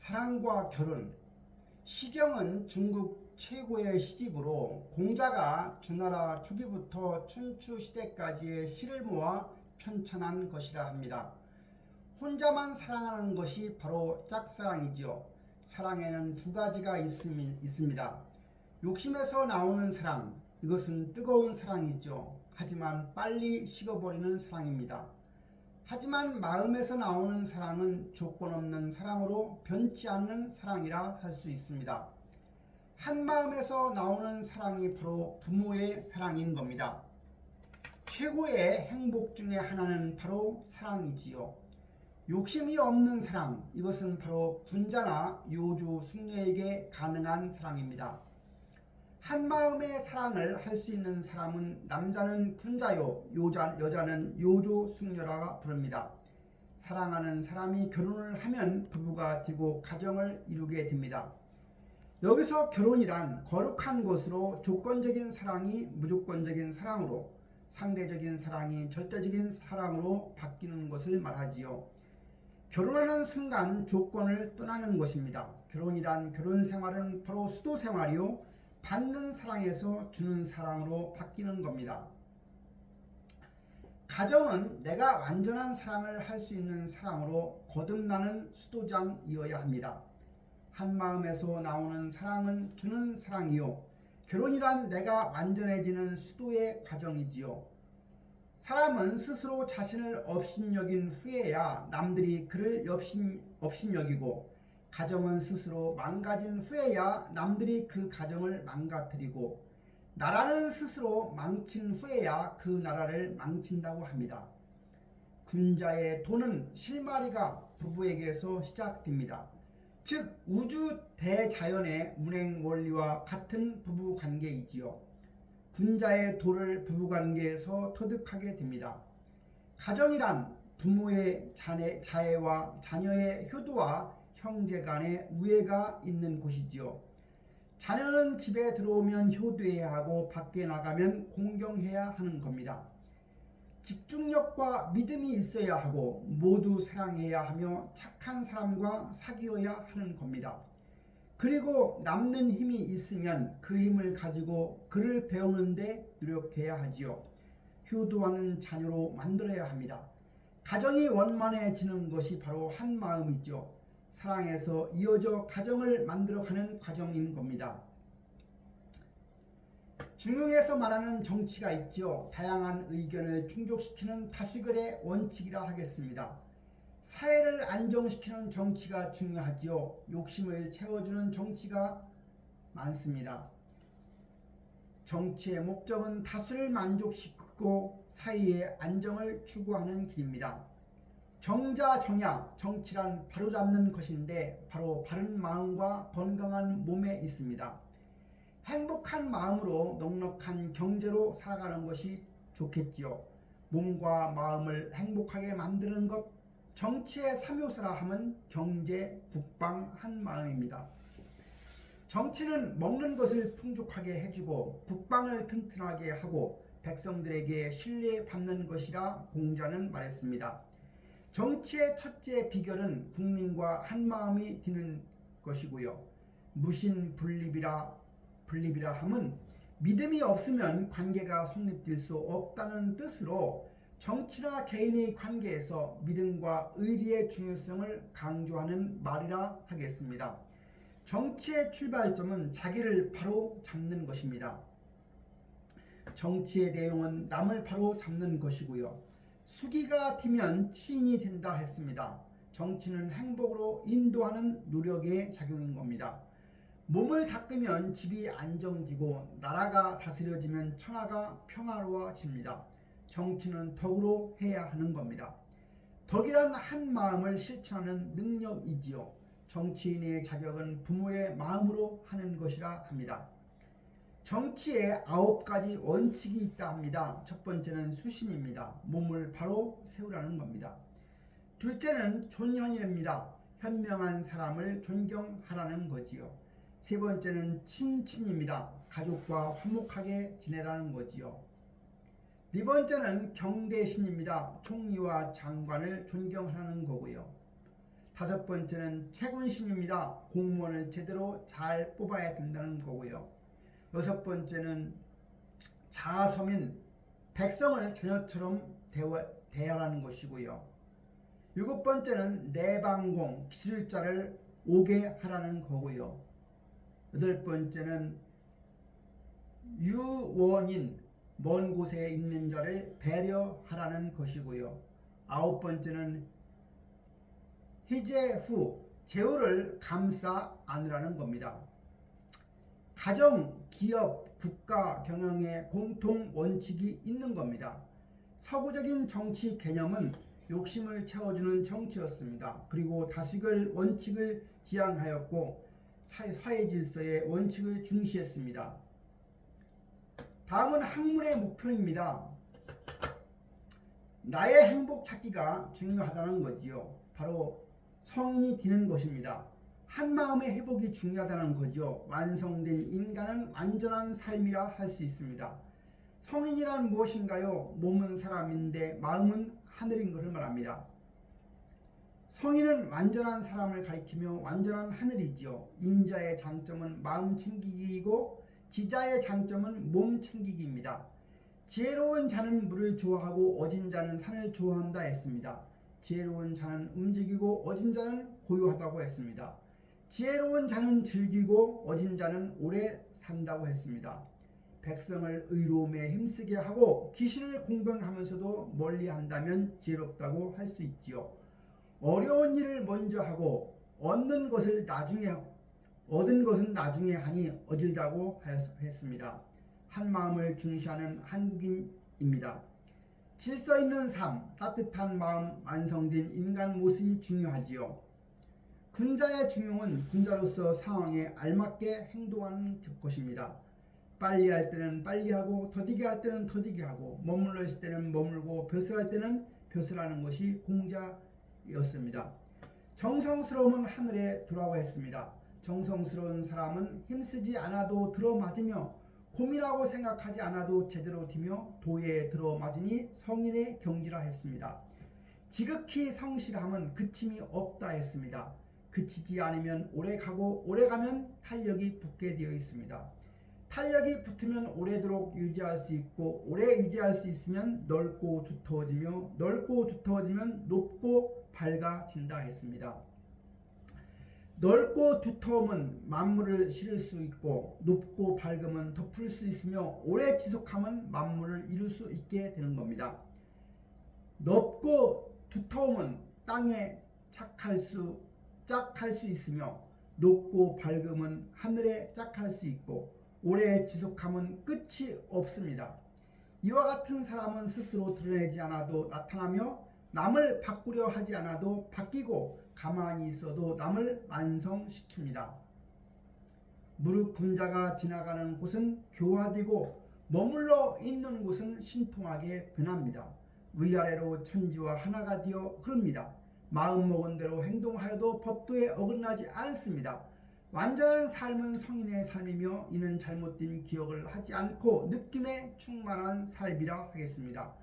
사랑과 결혼. 시경은 중국 최고의 시집으로 공자가 주나라 초기부터 춘추 시대까지의 시를 모아 편찬한 것이라 합니다. 혼자만 사랑하는 것이 바로 짝사랑이지요. 사랑에는 두 가지가 있습니다. 욕심에서 나오는 사랑, 이것은 뜨거운 사랑이죠. 하지만 빨리 식어버리는 사랑입니다. 하지만 마음에서 나오는 사랑은 조건 없는 사랑으로 변치 않는 사랑이라 할 수 있습니다. 한 마음에서 나오는 사랑이 바로 부모의 사랑인 겁니다. 최고의 행복 중에 하나는 바로 사랑이지요. 욕심이 없는 사랑, 이것은 바로 군자나 요조, 숙녀에게 가능한 사랑입니다. 한 마음의 사랑을 할 수 있는 사람은 남자는 군자요, 여자는 요조, 숙녀라 부릅니다. 사랑하는 사람이 결혼을 하면 부부가 되고 가정을 이루게 됩니다. 여기서 결혼이란 거룩한 것으로 조건적인 사랑이 무조건적인 사랑으로, 상대적인 사랑이 절대적인 사랑으로 바뀌는 것을 말하지요. 결혼하는 순간 조건을 떠나는 것입니다. 결혼이란 결혼 생활은 바로 수도 생활이요, 받는 사랑에서 주는 사랑으로 바뀌는 겁니다. 가정은 내가 완전한 사랑을 할 수 있는 사랑으로 거듭나는 수도장이어야 합니다. 한 마음에서 나오는 사랑은 주는 사랑이요, 결혼이란 내가 완전해지는 수도의 과정이지요. 사람은 스스로 자신을 업신여긴 후에야 남들이 그를 업신여기고, 가정은 스스로 망가진 후에야 남들이 그 가정을 망가뜨리고, 나라는 스스로 망친 후에야 그 나라를 망친다고 합니다. 군자의 도는 실마리가 부부에게서 시작됩니다. 즉 우주 대자연의 운행 원리와 같은 부부관계이지요. 군자의 도를 부부관계에서 터득하게 됩니다. 가정이란 부모의 자애와 자녀의 효도와 형제 간의 우애가 있는 곳이지요. 자녀는 집에 들어오면 효도해야 하고 밖에 나가면 공경해야 하는 겁니다. 집중력과 믿음이 있어야 하고 모두 사랑해야 하며 착한 사람과 사귀어야 하는 겁니다. 그리고 남는 힘이 있으면 그 힘을 가지고 그를 배우는 데 노력해야 하지요. 효도하는 자녀로 만들어야 합니다. 가정이 원만해지는 것이 바로 한 마음이죠. 사랑에서 이어져 가정을 만들어가는 과정인 겁니다. 중용에서 말하는 정치가 있죠. 다양한 의견을 충족시키는 다수결의 원칙이라 하겠습니다. 사회를 안정시키는 정치가 중요하지요. 욕심을 채워주는 정치가 많습니다. 정치의 목적은 다수를 만족시키고 사회의 안정을 추구하는 길입니다. 정자정야, 정치란 바로잡는 것인데 바로 바른 마음과 건강한 몸에 있습니다. 행복한 마음으로 넉넉한 경제로 살아가는 것이 좋겠지요. 몸과 마음을 행복하게 만드는 것, 정치의 3요소라 하면 경제, 국방, 한 마음입니다. 정치는 먹는 것을 풍족하게 해주고 국방을 튼튼하게 하고 백성들에게 신뢰받는 것이라 공자는 말했습니다. 정치의 첫째 비결은 국민과 한마음이 되는 것이고요. 무신분립이라 함은 믿음이 없으면 관계가 성립될 수 없다는 뜻으로 정치나 개인의 관계에서 믿음과 의리의 중요성을 강조하는 말이라 하겠습니다. 정치의 출발점은 자기를 바로 잡는 것입니다. 정치의 내용은 남을 바로 잡는 것이고요. 수기가 되면 치인이 된다 했습니다. 정치는 행복으로 인도하는 노력의 작용인 겁니다. 몸을 닦으면 집이 안정되고 나라가 다스려지면 천하가 평화로워집니다. 정치는 덕으로 해야 하는 겁니다. 덕이란 한 마음을 실천하는 능력이지요. 정치인의 자격은 부모의 마음으로 하는 것이라 합니다. 정치에 9가지 원칙이 있다 합니다. 첫 번째는 수신입니다. 몸을 바로 세우라는 겁니다. 둘째는 존현이랍니다. 현명한 사람을 존경하라는 거지요. 세 번째는 친친입니다. 가족과 화목하게 지내라는 거지요. 네 번째는 경대신입니다. 총리와 장관을 존경하라는 거고요. 다섯 번째는 채군심입니다. 공무원을 제대로 잘 뽑아야 된다는 거고요. 여섯 번째는 자아서민, 백성을 자녀처럼 대하라는 것이고요. 일곱 번째는 내방공, 기술자를 오게 하라는 거고요. 여덟 번째는 유원인, 먼 곳에 있는 자를 배려하라는 것이고요. 아홉 번째는 희재 후, 재우를 감싸 안으라는 겁니다. 가정, 기업, 국가 경영에 공통 원칙이 있는 겁니다. 서구적인 정치 개념은 욕심을 채워주는 정치였습니다. 그리고 다수결 원칙을 지향하였고 사회 질서의 원칙을 중시했습니다. 다음은 학문의 목표입니다. 나의 행복 찾기가 중요하다는 거지요. 바로 성인이 되는 것입니다. 한마음의 회복이 중요하다는 거죠. 완성된 인간은 완전한 삶이라 할 수 있습니다. 성인이란 무엇인가요? 몸은 사람인데 마음은 하늘인 것을 말합니다. 성인은 완전한 사람을 가리키며 완전한 하늘이지요. 인자의 장점은 마음 챙기기이고 지자의 장점은 몸 챙기기입니다. 지혜로운 자는 물을 좋아하고 어진 자는 산을 좋아한다 했습니다. 지혜로운 자는 움직이고 어진 자는 고요하다고 했습니다. 지혜로운 자는 즐기고 어진 자는 오래 산다고 했습니다. 백성을 의로움에 힘쓰게 하고 귀신을 공경하면서도 멀리한다면 지혜롭다고 할 수 있지요. 어려운 일을 먼저 하고 얻는 것은 나중에 하니 어질다고 했습니다. 한 마음을 중시하는 한국인입니다. 질서 있는 삶, 따뜻한 마음, 완성된 인간 모습이 중요하지요. 군자의 중용은 군자로서 상황에 알맞게 행동하는 것입니다. 빨리 할 때는 빨리 하고 더디게 할 때는 더디게 하고 머물러 있을 때는 머물고 벼슬할 때는 벼슬하는 것이 공자였습니다. 정성스러움은 하늘에 두라고 했습니다. 정성스러운 사람은 힘쓰지 않아도 들어맞으며 고민하고 생각하지 않아도 제대로 되며 도에 들어맞으니 성인의 경지라 했습니다. 지극히 성실함은 그침이 없다 했습니다. 그치지 않으면 오래가고 오래가면 탄력이 붙게 되어 있습니다. 탄력이 붙으면 오래도록 유지할 수 있고 오래 유지할 수 있으면 넓고 두터워지며 넓고 두터워지면 높고 밝아진다 했습니다. 넓고 두터움은 만물을 실을 수 있고 높고 밝음은 덮을 수 있으며 오래 지속함은 만물을 이룰 수 있게 되는 겁니다. 넓고 두터움은 땅에 짝할 수 있으며 높고 밝음은 하늘에 짝할 수 있고 오래 지속함은 끝이 없습니다. 이와 같은 사람은 스스로 드러내지 않아도 나타나며 남을 바꾸려 하지 않아도 바뀌고 가만히 있어도 남을 완성시킵니다. 무릇 군자가 지나가는 곳은 교화되고 머물러 있는 곳은 신통하게 변합니다. 위아래로 천지와 하나가 되어 흐릅니다. 마음먹은 대로 행동하여도 법도에 어긋나지 않습니다. 완전한 삶은 성인의 삶이며 이는 잘못된 기억을 하지 않고 느낌에 충만한 삶이라 하겠습니다.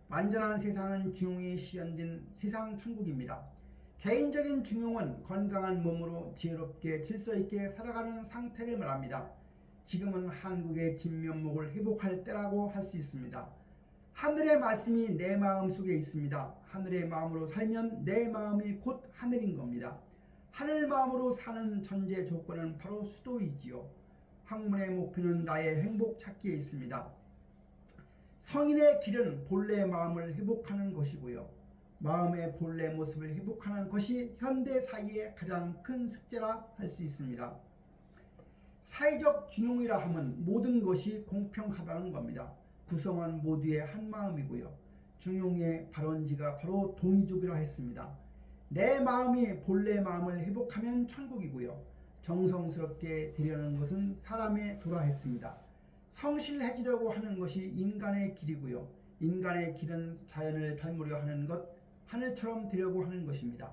완전한 세상은 중용이 실현된 세상 천국입니다. 개인적인 중용은 건강한 몸으로 지혜롭게 질서있게 살아가는 상태를 말합니다. 지금은 한국의 진면목을 회복할 때라고 할 수 있습니다. 하늘의 말씀이 내 마음 속에 있습니다. 하늘의 마음으로 살면 내 마음이 곧 하늘인 겁니다. 하늘 마음으로 사는 전제 조건은 바로 수도이지요. 학문의 목표는 나의 행복 찾기에 있습니다. 성인의 길은 본래 마음을 회복하는 것이고요. 마음의 본래 모습을 회복하는 것이 현대 사회의 가장 큰 숙제라 할 수 있습니다. 사회적 중용이라 함은 모든 것이 공평하다는 겁니다. 구성원 모두의 한 마음이고요. 중용의 발원지가 바로 동이족이라 했습니다. 내 마음이 본래 마음을 회복하면 천국이고요. 정성스럽게 되려는 것은 사람의 도라 했습니다. 성실해지려고 하는 것이 인간의 길이고요. 인간의 길은 자연을 닮으려 하는 것, 하늘처럼 되려고 하는 것입니다.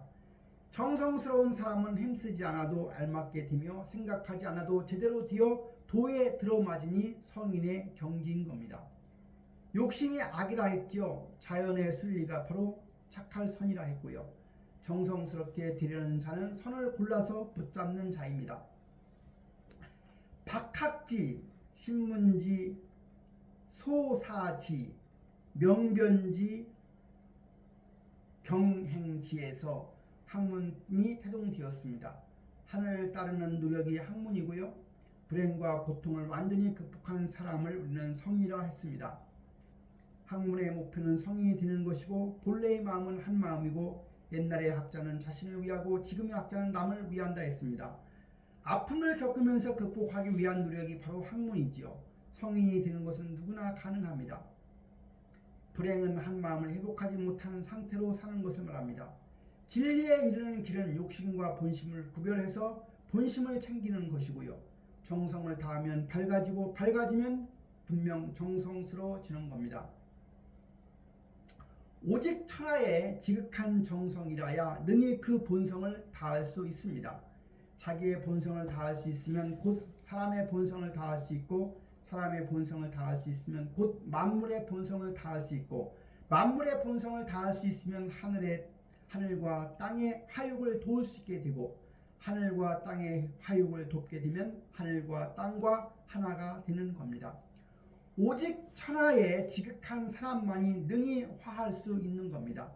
정성스러운 사람은 힘쓰지 않아도 알맞게 되며 생각하지 않아도 제대로 되어 도에 들어맞으니 성인의 경지인 겁니다. 욕심이 악이라 했지요. 자연의 순리가 바로 착할 선이라 했고요. 정성스럽게 되려는 자는 선을 골라서 붙잡는 자입니다. 박학지, 신문지, 소사지, 명변지, 경행지에서 학문이 태동되었습니다. 하늘을 따르는 노력이 학문이고요. 불행과 고통을 완전히 극복한 사람을 우리는 성이라 했습니다. 학문의 목표는 성인이 되는 것이고 본래의 마음은 한 마음이고 옛날의 학자는 자신을 위하고 지금의 학자는 남을 위한다 했습니다. 아픔을 겪으면서 극복하기 위한 노력이 바로 학문이지요. 성인이 되는 것은 누구나 가능합니다. 불행은 한 마음을 회복하지 못한 상태로 사는 것을 말합니다. 진리에 이르는 길은 욕심과 본심을 구별해서 본심을 챙기는 것이고요. 정성을 다하면 밝아지고 밝아지면 분명 정성스러워지는 겁니다. 오직 천하의 지극한 정성이라야 능히 그 본성을 다할 수 있습니다. 자기의 본성을 다할 수 있으면 곧 사람의 본성을 다할 수 있고 사람의 본성을 다할 수 있으면 곧 만물의 본성을 다할 수 있고 만물의 본성을 다할 수 있으면 하늘과 땅의 화육을 도울 수 있게 되고 하늘과 땅의 화육을 돕게 되면 하늘과 땅과 하나가 되는 겁니다. 오직 천하의 지극한 사람만이 능히 화할 수 있는 겁니다.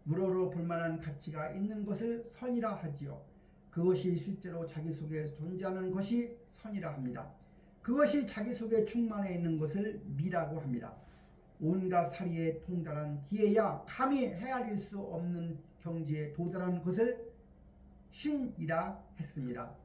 우러러 볼만한 가치가 있는 것을 선이라 하지요. 그것이 실제로 자기 속에 존재하는 것이 선이라 합니다. 그것이 자기 속에 충만해 있는 것을 미라고 합니다. 온갖 사리에 통달한 뒤에야 감히 헤아릴 수 없는 경지에 도달한 것을 신이라 했습니다.